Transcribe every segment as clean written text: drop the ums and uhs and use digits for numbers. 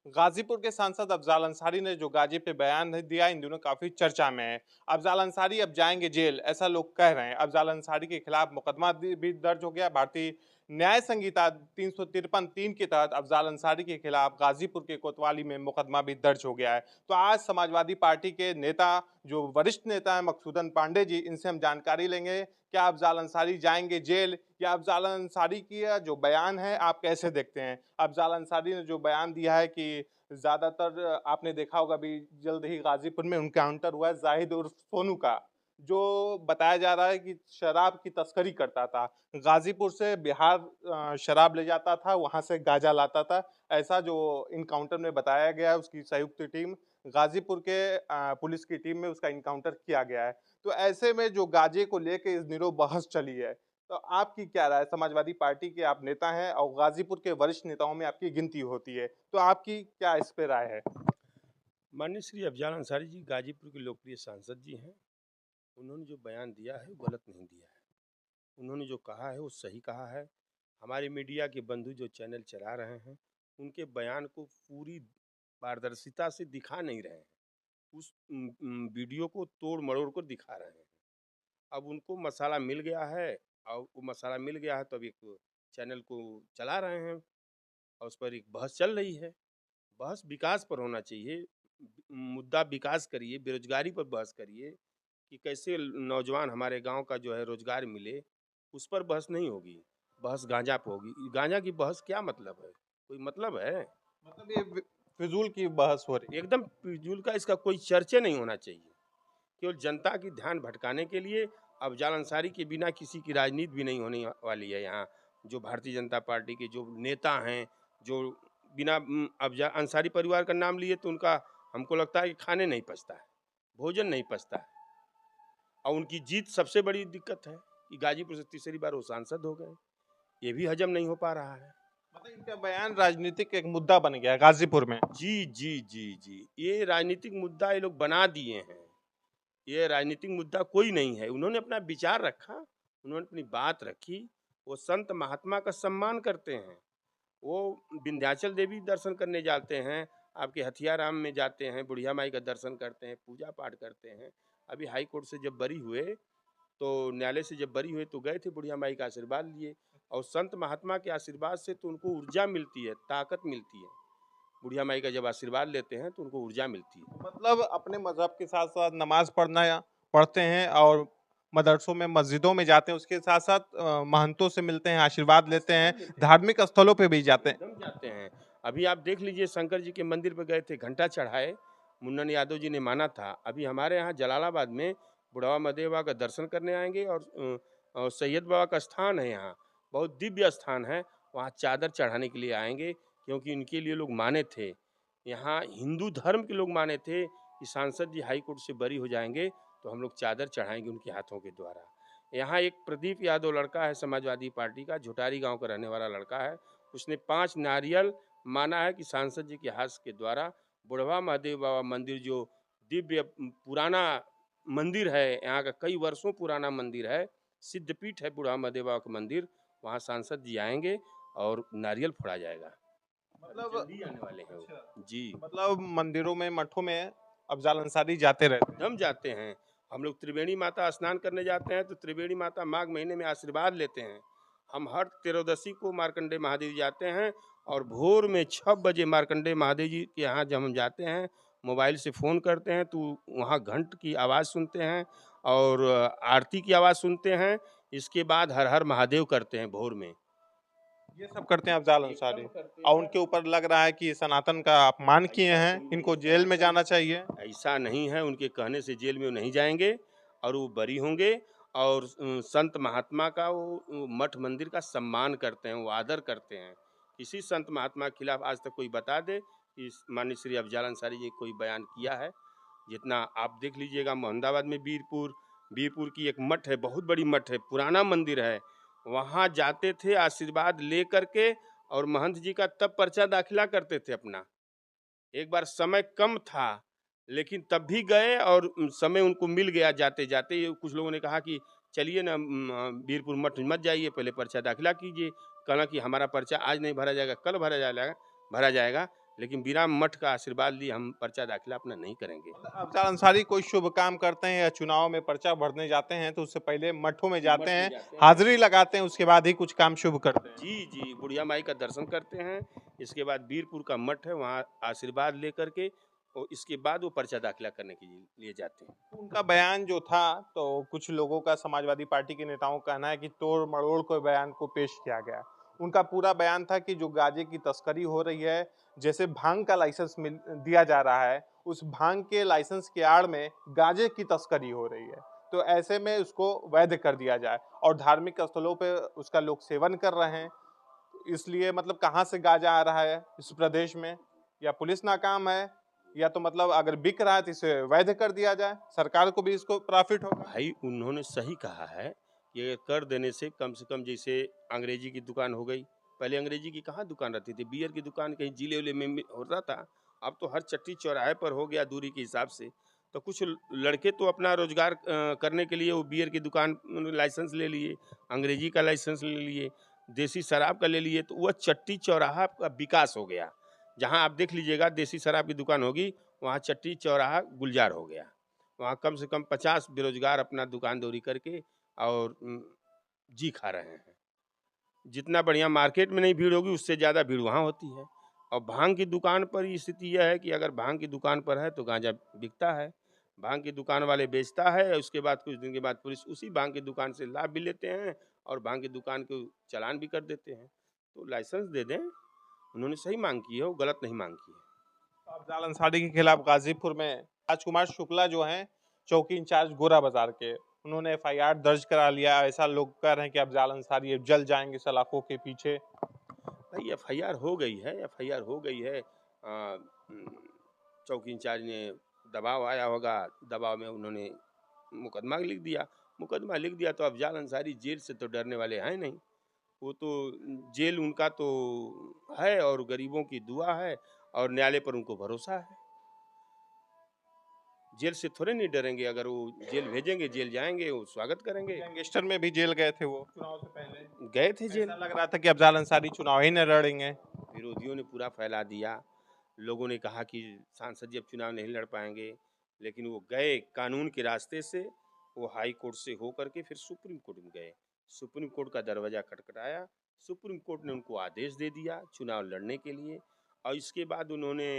गाजीपुर के सांसद अफजाल अंसारी ने जो गाजी पे बयान दिया इन दिनों काफी चर्चा में है। अफजाल अंसारी अब जाएंगे जेल, ऐसा लोग कह रहे हैं। अफजाल अंसारी के खिलाफ मुकदमा भी दर्ज हो गया। भारतीय न्याय संहिता 353(3) के तहत अफजाल अंसारी के खिलाफ गाजीपुर के कोतवाली में मुकदमा भी दर्ज हो गया है। तो आज समाजवादी पार्टी के नेता, जो वरिष्ठ नेता है मकसूदन पांडे जी, इनसे हम जानकारी लेंगे क्या अफजाल अंसारी जाएंगे जेल, या अफजाल अंसारी की जो बयान है आप कैसे देखते हैं। अफजाल अंसारी ने जो बयान दिया है कि ज्यादातर आपने देखा होगा भी, जल्द ही गाजीपुर में उनकाउंटर हुआ है जाहिद उर्फ सोनू का, जो बताया जा रहा है कि शराब की तस्करी करता था, गाजीपुर से बिहार शराब ले जाता था, वहां से गांजा लाता था। ऐसा जो इनकाउंटर में बताया गया है, उसकी संयुक्त टीम गाजीपुर के पुलिस की टीम में उसका इनकाउंटर किया गया है। तो ऐसे में जो गांजे को लेके इस दिनों बहस चली है, तो आपकी क्या राय? समाजवादी पार्टी के आप नेता हैं और गाजीपुर के वरिष्ठ नेताओं में आपकी गिनती होती है, तो आपकी क्या इस पे राय है? माननीय श्री अफजाल अंसारी जी गाजीपुर के लोकप्रिय सांसद जी हैं। उन्होंने जो बयान दिया है वो गलत नहीं दिया है। उन्होंने जो कहा है वो सही कहा है। हमारे मीडिया के बंधु जो चैनल चला रहे हैं उनके बयान को पूरी पारदर्शिता से दिखा नहीं रहे हैं। उस वीडियो को तोड़ मरोड़ कर दिखा रहे हैं। अब उनको मसाला मिल गया है और वो मसाला मिल गया है तो अब एक चैनल को चला रहे हैं और उस पर एक बहस चल रही है। बहस विकास पर होना चाहिए। मुद्दा विकास करिए, बेरोजगारी पर बहस करिए कि कैसे नौजवान हमारे गांव का जो है रोजगार मिले। उस पर बहस नहीं होगी, बहस गांजा पे होगी। गांजा की बहस क्या मतलब है? कोई मतलब है? मतलब ये फिजूल की बहस हो रही है। एकदम फिजूल का, इसका कोई चर्चे नहीं होना चाहिए। केवल जनता की ध्यान भटकाने के लिए। अफजाल अंसारी के बिना किसी की राजनीति भी नहीं होने वाली है यहाँ। जो भारतीय जनता पार्टी के जो नेता हैं, जो बिना अफजाल अंसारी परिवार का नाम लिए तो उनका हमको लगता है कि खाने नहीं पचता है, भोजन नहीं पचता है। और उनकी जीत सबसे बड़ी दिक्कत है कि गाजीपुर से तीसरी बार वो सांसद हो गए। ये भी हजम नहीं हो पा रहा है। मतलब इनका बयान राजनीतिक एक मुद्दा बन गया है गाजीपुर में। जी जी जी जी, ये राजनीतिक मुद्दा ये लोग बना दिए हैं। ये राजनीतिक मुद्दा कोई नहीं है। उन्होंने अपना विचार रखा, उन्होंने अपनी बात रखी। वो संत महात्मा का सम्मान करते हैं। वो विंध्याचल देवी दर्शन करने जाते हैं, आपके हथियाराम में जाते हैं, बुढ़िया माई का दर्शन करते हैं, पूजा पाठ करते हैं। अभी हाई कोर्ट से जब बरी हुए, तो न्यायालय से जब बरी हुए तो गए थे, बुढ़िया माई का आशीर्वाद लिए। और संत महात्मा के आशीर्वाद से तो उनको ऊर्जा मिलती है, ताकत मिलती है। बुढ़िया माई का जब आशीर्वाद लेते हैं तो उनको ऊर्जा मिलती है। मतलब अपने मजहब के साथ साथ नमाज पढ़ते हैं और मदरसों में मस्जिदों में जाते हैं, उसके साथ साथ महंतों से मिलते हैं, आशीर्वाद लेते हैं, आशीर्वाद लेते हैं, धार्मिक स्थलों पे भी जाते हैं। एकदम जाते हैं। अभी आप देख लीजिए, शंकर जी के मंदिर पर गए थे, घंटा चढ़ाए, मुन्नन यादव जी ने माना था। अभी हमारे यहाँ जलालाबाद में बुढ़वा महादेव बाबा का दर्शन करने आएंगे और सैयद बाबा का स्थान है यहाँ, बहुत दिव्य स्थान है। वहाँ चादर चढ़ाने के लिए आएंगे, क्योंकि इनके लिए लोग माने थे। यहाँ हिंदू धर्म के लोग माने थे कि सांसद जी हाई कोर्ट से बरी हो जाएंगे तो हम लोग चादर चढ़ाएंगे उनके हाथों के द्वारा। यहाँ एक प्रदीप यादव लड़का है, समाजवादी पार्टी का, झुटारी गांव का रहने वाला लड़का है। उसने 5 नारियल माना है कि सांसद जी के हाथ के द्वारा बुढ़वा महादेव बाबा मंदिर, जो दिव्य पुराना मंदिर है, यहाँ का कई वर्षों पुराना मंदिर है, सिद्धपीठ है बुढ़वा महादेव बाबा का मंदिर, वहाँ सांसद जी आएंगे और नारियल फोड़ा जाएगा। अभी मतलब जल्दी आने वाले हैं अच्छा, वो जी। मतलब मंदिरों में, मठों में अफजाल अंसारी जाते रहते हैं। हम जाते हैं। हम लोग त्रिवेणी माता स्नान करने जाते हैं तो त्रिवेणी माता माघ महीने में आशीर्वाद लेते हैं। हम हर त्रयोदशी को मार्कंडे महादेव जी जाते हैं और भोर में 6 बजे मार्कंडे महादेव जी के यहाँ जब हम जाते हैं, मोबाइल से फ़ोन करते हैं तो वहाँ घंट की आवाज़ सुनते हैं और आरती की आवाज़ सुनते हैं। इसके बाद हर हर महादेव करते हैं भोर में। ये सब करते हैं अफजाल अंसारी, एकदम करते और हैं। उनके ऊपर लग रहा है कि सनातन का अपमान किए ऐसा हैं, कोई नहीं, इनको जेल में सनातन जाना चाहिए। ऐसा नहीं है। उनके कहने से जेल में वो नहीं जाएंगे और वो बरी होंगे। और संत महात्मा का वो मठ मंदिर का सम्मान करते हैं, वो आदर करते हैं। किसी संत महात्मा के खिलाफ आज तक कोई बता दे कि माननीय श्री अफजाल अंसारी जी कोई बयान किया है? जितना आप देख लीजिएगा, मोहम्मदाबाद में वीरपुर वीरपुर की एक मठ है, बहुत बड़ी मठ है, पुराना मंदिर है। वहाँ जाते थे आशीर्वाद ले करके, और महंत जी का तब पर्चा दाखिला करते थे अपना। एक बार समय कम था लेकिन तब भी गए और समय उनको मिल गया जाते जाते। कुछ लोगों ने कहा कि चलिए ना, वीरपुर मठ मत जाइए, पहले पर्चा दाखिला कीजिए। कहना कि हमारा पर्चा आज नहीं भरा जाएगा, कल भरा जाएगा। लेकिन बिना मठ का आशीर्वाद लिए हम पर्चा दाखिला अपना नहीं करेंगे। अफजल अंसारी कोई शुभ काम करते हैं या चुनाव में पर्चा भरने जाते हैं तो उससे पहले मठों में जाते मठ में हैं, जाते हैं। हाजिरी लगाते हैं, उसके बाद ही कुछ काम शुभ करते हैं। जी, जी, बुढ़िया माई का दर्शन करते हैं, इसके बाद बीरपुर का मठ है, वहाँ आशीर्वाद लेकर के और इसके बाद वो पर्चा दाखिला करने के लिए जाते हैं। उनका बयान जो था तो कुछ लोगों का, समाजवादी पार्टी के नेताओं का कहना है कि तोड़ मरोड़ को बयान को पेश किया गया। उनका पूरा बयान था कि जो गांजे की तस्करी हो रही है, जैसे भांग का लाइसेंस दिया जा रहा है, उस भांग के लाइसेंस के आड़ में गांजे की तस्करी हो रही है, तो ऐसे में उसको वैध कर दिया जाए। और धार्मिक स्थलों पे उसका लोग सेवन कर रहे हैं, इसलिए मतलब कहाँ से गांजा आ रहा है इस प्रदेश में, या पुलिस नाकाम है, या तो मतलब अगर बिक रहा है तो इसे वैध कर दिया जाए, सरकार को भी इसको प्रॉफिट होगा। भाई उन्होंने सही कहा है कि अगर कर देने से कम जैसे अंग्रेजी की दुकान हो गई, पहले अंग्रेजी की कहाँ दुकान रहती थी, बियर की दुकान कहीं जिले उले में होता था, अब तो हर चट्टी चौराहे पर हो गया दूरी के हिसाब से। तो कुछ लड़के तो अपना रोजगार करने के लिए वो बियर की दुकान लाइसेंस ले लिए, अंग्रेजी का लाइसेंस ले लिए, देसी शराब का ले लिए, तो वह चट्टी चौराहा का विकास हो गया। जहाँ आप देख लीजिएगा देसी शराब की दुकान होगी, वहाँ चट्टी चौराहा गुलजार हो गया। वहाँ कम से कम 50 बेरोजगार अपना दुकानदौरी करके और जी खा रहे हैं। जितना बढ़िया मार्केट में नहीं भीड़ होगी, उससे ज़्यादा भीड़ वहाँ होती है। और भांग की दुकान पर स्थिति यह है कि अगर भांग की दुकान पर है तो गांजा बिकता है, भांग की दुकान वाले बेचता है, उसके बाद कुछ दिन के बाद पुलिस उसी भांग की दुकान से लाभ भी लेते हैं और भांग की दुकान को चालान भी कर देते हैं। तो लाइसेंस दे दें, उन्होंने सही मांग की है, वो गलत नहीं मांग की है। अफजाल अंसारी के खिलाफ गाजीपुर में राजकुमार शुक्ला जो हैं चौकी इंचार्ज गोरा बाजार के, उन्होंने एफआईआर दर्ज करा लिया। ऐसा लोग कह रहे हैं कि अफजाल अंसारी अब जल जाएंगे सलाखों के पीछे। भाई एफआईआर हो गई है, एफआईआर हो गई है। चौकी इंचार्ज ने दबाव आया होगा, दबाव में उन्होंने मुकदमा लिख दिया। मुकदमा लिख दिया तो अफजाल अंसारी जेल से तो डरने वाले हैं नहीं। वो तो जेल उनका तो है और गरीबों की दुआ है और न्यायालय पर उनको भरोसा है। जेल से थोड़े नहीं डरेंगे, अगर वो जेल भेजेंगे जेल जाएंगे, वो स्वागत करेंगे। गैंगस्टर में भी जेल गए थे वो चुनाव से पहले। गए थे जेल, ऐसा लग रहा था कि अफजाल अंसारी चुनाव ही न लड़ेंगे। विरोधियों ने पूरा फैला दिया। लोगों ने कहा कि सांसद जी अब चुनाव नहीं लड़ पाएंगे, लेकिन वो गए कानून के रास्ते से, वो हाई कोर्ट से हो करके फिर सुप्रीम कोर्ट में गए। सुप्रीम कोर्ट का दरवाजा खटखटाया, सुप्रीम कोर्ट ने उनको आदेश दे दिया चुनाव लड़ने के लिए। और इसके बाद उन्होंने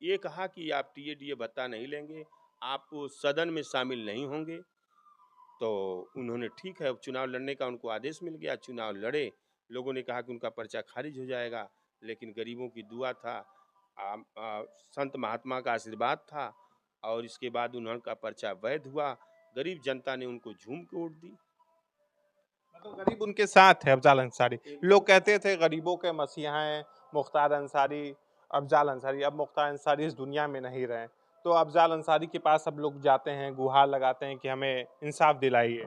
ये कहा कि आप टीए भत्ता नहीं लेंगे, आप सदन में शामिल नहीं होंगे। तो उन्होंने ठीक है, अब चुनाव लड़ने का उनको आदेश मिल गया, चुनाव लड़े। लोगों ने कहा कि उनका पर्चा खारिज हो जाएगा, लेकिन गरीबों की दुआ था, संत महात्मा का आशीर्वाद था और इसके बाद उनका पर्चा वैध हुआ। गरीब जनता ने उनको झूम के वोट दी। मतलब गरीब उनके साथ है अफजाल अंसारी। लोग कहते थे गरीबों के मसीहा हैं मुख्तार अंसारी, अफजाल अंसारी। अब मुख्तार अंसारी इस दुनिया में नहीं रहे, तो अफजाल अंसारी के पास अब लोग जाते हैं, गुहार लगाते हैं कि हमें इंसाफ दिलाइए।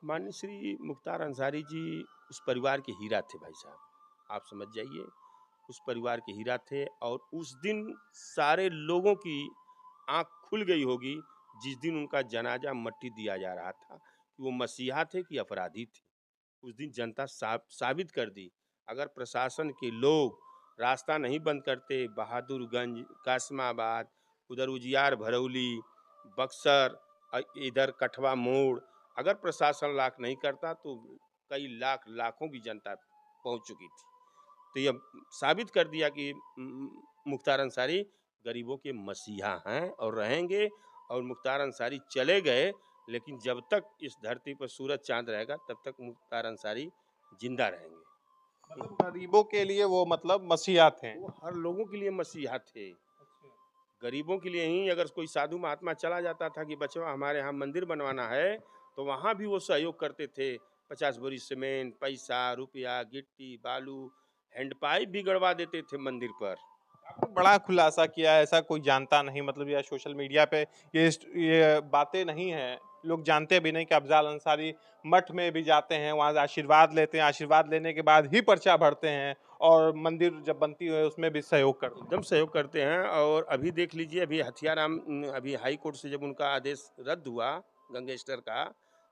माननीय श्री मुख्तार अंसारी जी उस परिवार के हीरा थे भाई साहब, आप समझ जाइए, उस परिवार के हीरा थे। और उस दिन सारे लोगों की आंख खुल गई होगी जिस दिन उनका जनाजा मट्टी दिया जा रहा था कि वो मसीहा थे कि अपराधी थे। उस दिन जनता साबित कर दी। अगर प्रशासन के लोग रास्ता नहीं बंद करते, बहादुरगंज, कासमाबाद, उधर उजियार भरौली, बक्सर, इधर कठवा मोड़, अगर प्रशासन लाख नहीं करता तो कई लाखों की जनता पहुंच चुकी थी। तो यह साबित कर दिया कि मुख्तार अंसारी गरीबों के मसीहा हैं और रहेंगे। और मुख्तार अंसारी चले गए, लेकिन जब तक इस धरती पर सूरज चांद रहेगा तब तक मुख्तार अंसारी जिंदा रहेंगे। मतलब गरीबों के लिए वो मतलब मसीहा थे। वो हर लोगों के लिए मसीहा थे, गरीबों के लिए ही। अगर कोई साधु महात्मा चला जाता था कि बचवा हमारे यहाँ मंदिर बनवाना है, तो वहाँ भी वो सहयोग करते थे। 50 बोरी सीमेंट, पैसा, रुपया, गिट्टी, बालू, हैंडपाइप भी गड़वा देते थे मंदिर पर। आपने बड़ा खुलासा किया है, ऐसा कोई जानता नहीं, मतलब या सोशल मीडिया पे ये बातें नहीं है, लोग जानते भी नहीं कि अफजाल अंसारी मठ में भी जाते हैं, वहाँ से आशीर्वाद लेते हैं, आशीर्वाद लेने के बाद ही पर्चा भरते हैं और मंदिर जब बनती है उसमें भी सहयोग करते हैं। एकदम सहयोग करते हैं। और अभी देख लीजिए, अभी हथियाराम, अभी हाई कोर्ट से जब उनका आदेश रद्द हुआ गंगेस्टर का,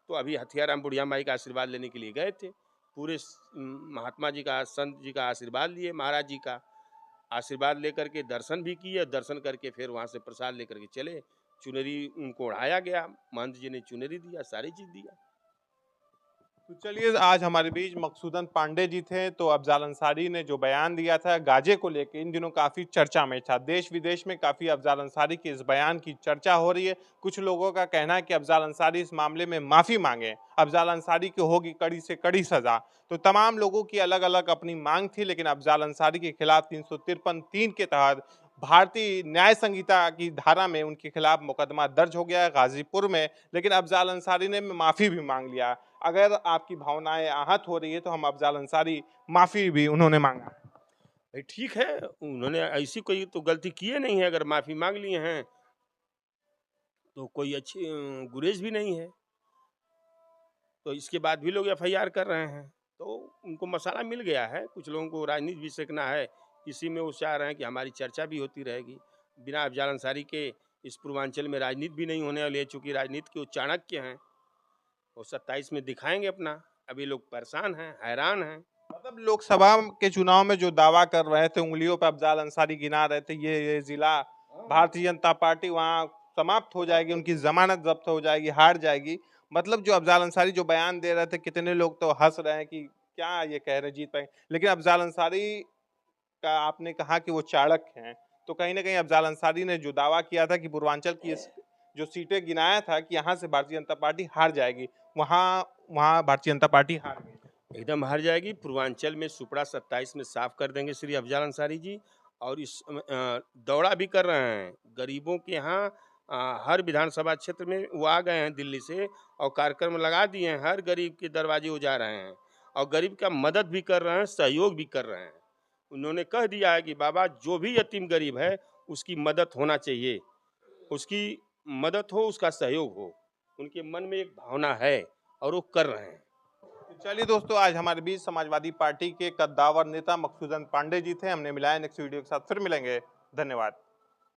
तो अभी हथियाराम बुढ़िया माई का आशीर्वाद लेने के लिए गए थे। पूरे महात्मा जी का, संत जी का आशीर्वाद लिए, महाराज जी का। आशीर्वाद लेकर के दर्शन भी किए, दर्शन करके फिर वहाँ से प्रसाद लेकर के चले। चुनरी उनको ओढ़ाया गया, महंत जी ने चुनरी दिया, सारी चीज़ दिया। तो चलिए आज हमारे बीच मकसूदन पांडे जी थे। तो अफजाल अंसारी ने जो बयान दिया था गाजे को लेके, इन दिनों काफी चर्चा में था। देश विदेश में काफी अफजाल अंसारी के इस बयान की चर्चा हो रही है। कुछ लोगों का कहना है कि अफजाल अंसारी इस मामले में माफी मांगे, अफजाल अंसारी की होगी कड़ी से कड़ी सजा। तो तमाम लोगों की अलग अलग अपनी मांग थी, लेकिन अफजाल अंसारी के खिलाफ 353(3) के तहत भारतीय न्याय संहिता की धारा में उनके खिलाफ मुकदमा दर्ज हो गया है गाजीपुर में। लेकिन अफजाल अंसारी ने माफी भी मांग लिया। अगर आपकी भावनाएं आहत हो रही है तो हम अफजाल अंसारी माफी भी उन्होंने मांगा है। भाई ठीक है, उन्होंने ऐसी कोई तो गलती किए नहीं है, अगर माफ़ी माँग लिए हैं, तो कोई अच्छी गुरेज भी नहीं है। तो इसके बाद भी लोग एफआईआर कर रहे हैं, तो उनको मसाला मिल गया है। कुछ लोगों को राजनीति भी सीखना है, इसी में वो चाह रहे हैं कि हमारी चर्चा भी होती रहेगी। बिना अफजाल अंसारी के इस पूर्वांचल में राजनीति भी नहीं होने वाली है, चूँकि राजनीति के वो चाणक्य हैं। वो 27 में दिखाएँगे अपना। अभी लोग परेशान हैं, हैरान हैं। मतलब लोकसभा के चुनाव में जो दावा कर रहे थे, उंगलियों पर अफजाल अंसारी गिना रहे थे, ये जिला भारतीय जनता पार्टी वहां समाप्त हो जाएगी, उनकी जमानत जब्त हो जाएगी, हार जाएगी। मतलब जो अफजाल अंसारी जो बयान दे रहे थे, कितने लोग तो हंस रहे हैं कि क्या ये कह रहे हैं जीत पाएंगे। लेकिन अफजाल अंसारी का आपने कहा कि वो चाणक्य हैं, तो कहीं ना कहीं अफजाल अंसारी ने जो दावा किया था कि पूर्वांचल की जो सीटें गिनाया था कि यहाँ से भारतीय जनता पार्टी हार जाएगी, वहां वहां भारतीय जनता पार्टी हार गई। एकदम हार जाएगी। पूर्वांचल में सुपड़ा 27 में साफ कर देंगे श्री अफजाल अंसारी जी। और इस दौड़ा भी कर रहे हैं गरीबों के यहाँ। हर विधानसभा क्षेत्र में वो आ गए हैं दिल्ली से और कार्यक्रम लगा दिए हैं। हर गरीब के दरवाजे वो जा रहे हैं और गरीब का मदद भी कर रहे हैं, सहयोग भी कर रहे हैं। उन्होंने कह दिया है कि बाबा जो भी यतीम गरीब है उसकी मदद होना चाहिए, उसकी मदद हो, उसका सहयोग हो। उनके मन में एक भावना है और वो कर रहे हैं। चलिए दोस्तों, आज हमारे बीच समाजवादी पार्टी के कद्दावर नेता मकसूदन पांडे जी थे। हमने मिलाया नेक्स्ट वीडियो के साथ फिर मिलेंगे। धन्यवाद।